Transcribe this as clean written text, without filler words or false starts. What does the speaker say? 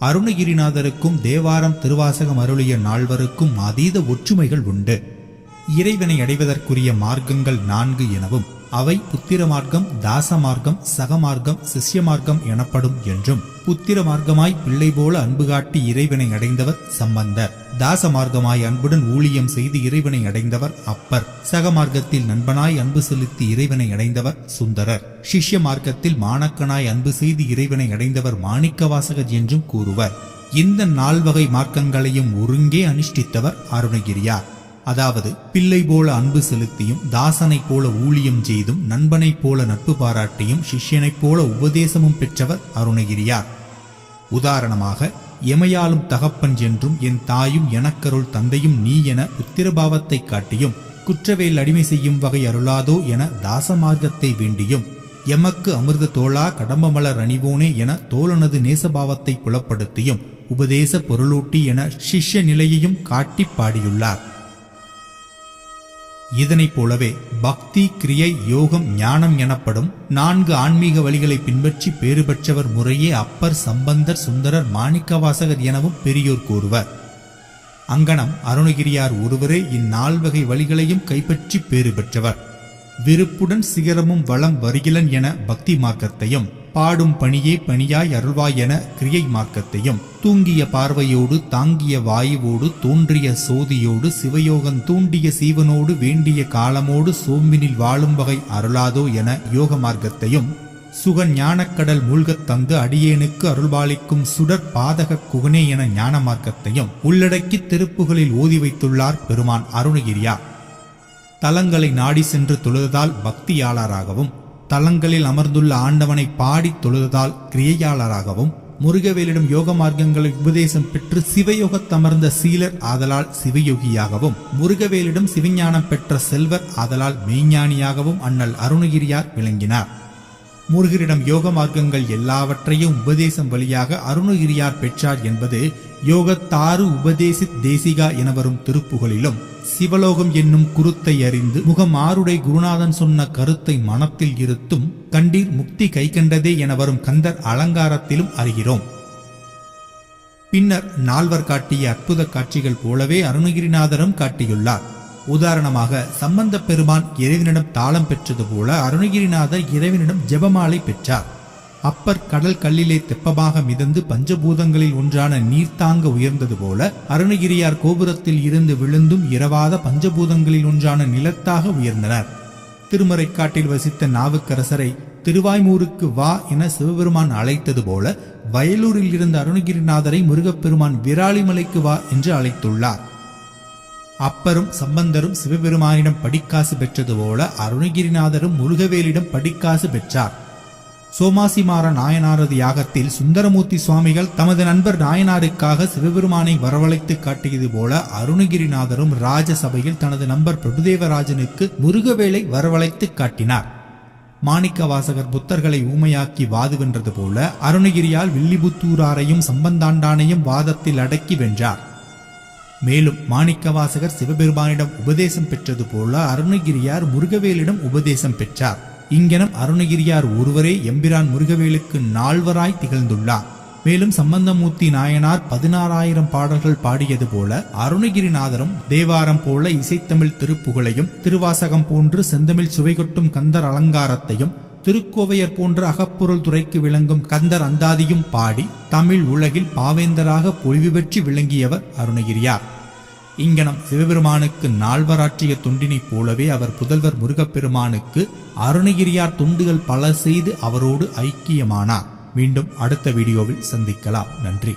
அருணகிரிநாதருக்கும் தேவாரம் திருவாசகம் அருளிய நால்வருக்கும் அதீத ஒற்றுமைகள் உண்டு. இறைவனை அடைவதற்குரிய மார்க்கங்கள் 4 எனவும் அவை புத்திர மார்க்கம், தாச மார்க்கம், சகமார்க்கம், சிஷ்ய மார்க்கம் எனப்படும் என்றும், புத்திர மார்க்கமாய் பிள்ளை போல அன்பு காட்டி இறைவனை அடைந்தவர் சம்பந்தர், தாச மார்க்கமாய் அன்புடன் ஊழியம் செய்து இறைவனை அடைந்தவர் அப்பர், சக மார்க்கத்தில் நண்பனாய் அன்பு செலுத்தி இறைவனை அடைந்தவர் சுந்தரர், சிஷ்ய மார்க்கத்தில் மாணக்கனாய் அன்பு செய்து இறைவனை அடைந்தவர் மாணிக்கவாசகர் என்றும் கூறுவர். இந்த 4 வகை மார்க்கங்களையும் ஒருங்கே அனுஷ்டித்தவர் அருணகிரியார். அதாவது பிள்ளை போல அன்பு செலுத்தியும், தாசனை போல ஊழியம் செய்தும், நண்பனைப் போல நட்பு பாராட்டியும், சிஷ்யனைப் போல உபதேசமும் பெற்றவர் அருணகிரியார். உதாரணமாக, எமையாலும் தகப்பன் என்றும் என் தாயும் எனக்கருள் தந்தையும் நீ என புத்திரபாவத்தை காட்டியும், குற்றவேல் அடிமை செய்யும் வகை அருளாதோ என தாச மார்க்கத்தை வேண்டியும், எமக்கு அமிர்த தோளா கடம்பமலர் அணிவோனே என தோழனது நேசபாவத்தை புலப்படுத்தியும், உபதேச பொருளூட்டி என சிஷ்ய நிலையையும் காட்டி பாடியுள்ளார். இதனைப் போலவே பக்தி, கிரியை, யோகம், ஞானம் எனப்படும் 4 ஆன்மீக வழிகளை பின்பற்றி பேறு பெற்றவர் முறையே அப்பர், சம்பந்தர், சுந்தரர், மாணிக்கவாசகர் எனவும் பெரியோர் கூறுவர். அங்கனம் அருணகிரியார் ஒருவரே இந்நால் வகை வழிகளையும் கைப்பற்றி பேறு பெற்றவர். விருப்புடன் சிகரமும் வளம் வருகிலன் என பக்தி மார்க்கத்தையும், பாடும் பணியே பணியாய் அருள்வாய் என கிரியை மார்க்கத்தையும், தூங்கிய பார்வையோடு தாங்கிய வாயுவோடு தோன்றிய சோதியோடு சிவயோகம் தூண்டிய சீவனோடு வேண்டிய காலமோடு சோம்பினில் வாழும் வகை அருளாதோ என யோக மார்க்கத்தையும், சுக ஞானக்கடல் மூழ்கத் தந்து அடியேனுக்கு அருள்பாலிக்கும் சுடர் பாதக குகனே என ஞான மார்க்கத்தையும் உள்ளடக்கி திருப்புகளில் ஓதி வைத்துள்ளார் பெருமான் அருணகிரியார். தலங்களை நாடி சென்று தொழுததால் பக்தியாளராகவும், தலங்களில் அமர்ந்துள்ள ஆண்டவனை பாடி தொழுததால் கிரியையாளராகவும், முருகவேலிடம் யோக மார்க்கங்களை உபதேசம் பெற்று சிவயோகத்தமர்ந்த சீலர் ஆதலால் சிவயோகியாகவும், முருகவேலிடம் சிவஞானம் பெற்ற செல்வர் ஆதலால் மெய்ஞானியாகவும் அண்ணல் அருணகிரியார் விளங்கினார். முருகரிடம் யோக மார்க்கங்கள் எல்லாவற்றையும் உபதேசம் வழியாக அருணகிரியார் பெற்றார் என்பது யோகத்தாறு உபதேசித் தேசிகா என வரும் திருப்புகளிலும், சிவலோகம் என்னும் குருத்தை அறிந்து முகமாருடை குருநாதன் சொன்ன கருத்தை மனத்தில் இருத்தும் கண்டீர் முக்தி கைகண்டதே என வரும் கந்தர் அலங்காரத்திலும் அறிகிறோம். பின்னர் 4 காட்டிய அற்புத காட்சிகள் போலவே அருணகிரிநாதரும் காட்டியுள்ளார். உதாரணமாக, சம்பந்த பெருமான் இறைவனிடம் தாளம் பெற்றது போல அருணகிரிநாதர் இறைவனிடம் ஜெபமாலை பெற்றார். அப்பர் கடல் கல்லிலே தெப்பமாக மிதந்து பஞ்சபூதங்களில் ஒன்றான நீர்த்தாங்க உயர்ந்தது போல அருணகிரியார் கோபுரத்தில் இருந்து விழுந்தும் இரவாத பஞ்சபூதங்களில் ஒன்றான நிலத்தாக உயர்ந்தனர். திருமறைக்காட்டில் வசித்த நாவுக்கரசரை திருவாய்மூருக்கு வா என சிவபெருமான் அழைத்தது போல வயலூரில் இருந்த அருணகிரிநாதரை முருகப்பெருமான் விராலிமலைக்கு வா என்று அழைத்துள்ளார். அப்பரும் சம்பந்தரும் சிவபெருமானிடம் படிக்காசு பெற்றது போல அருணகிரிநாதரும் முருகவேலிடம் படிக்காசு பெற்றார். சோமாசிமார நாயனாரது யாகத்தில் சுந்தரமூர்த்தி சுவாமிகள் தமது நண்பர் நாயனாருக்காக சிவபெருமானை வரவழைத்து காட்டியது போல அருணகிரிநாதரும் ராஜசபையில் தனது நண்பர் பிரபுதேவராஜனுக்கு முருகவேலை வரவழைத்து காட்டினார். மாணிக்கவாசகர் புத்தர்களை ஊமையாக்கி வாது வென்றது போல அருணகிரியால் வில்லிபுத்தூராரையும் சம்பந்தாண்டானையும் வாதத்தில் அடக்கி வென்றார். மேலும் மாணிக்கவாசகர் சிவபெருமானிடம் உபதேசம் பெற்றது போல அருணகிரியார் முருகவேலிடம் உபதேசம் பெற்றார். இங்கனம் அருணகிரியார் ஒருவரே எம்பிரான் முருகவேலுக்கு 4வராய் திகழ்ந்துள்ளார். மேலும் சம்பந்தமூர்த்தி நாயனார் 16,000 பாடல்கள் பாடியது போல அருணகிரிநாதரும் தேவாரம் போல இசைத்தமிழ் திருப்புகளையும், திருவாசகம் போன்று செந்தமிழ் சுவைகொட்டும் கந்தர் அலங்காரத்தையும், திருக்கோவையர் போன்ற அகப்பொருள் துறைக்கு விளங்கும் கந்தர் அந்தாதியும் பாடி தமிழ் உலகில் பாவேந்தராக பொலிவு பெற்று விளங்கியவர் அருணகிரியார். இங்கனம் சிவபெருமானுக்கு 4வராற்றிய தொண்டினைப் போலவே அவர் புதல்வர் முருகப்பெருமானுக்கு அருணகிரியார் தொண்டுகள் பல செய்து அவரோடு ஐக்கியமானார். மீண்டும் அடுத்த வீடியோவில் சந்திக்கலாம். நன்றி.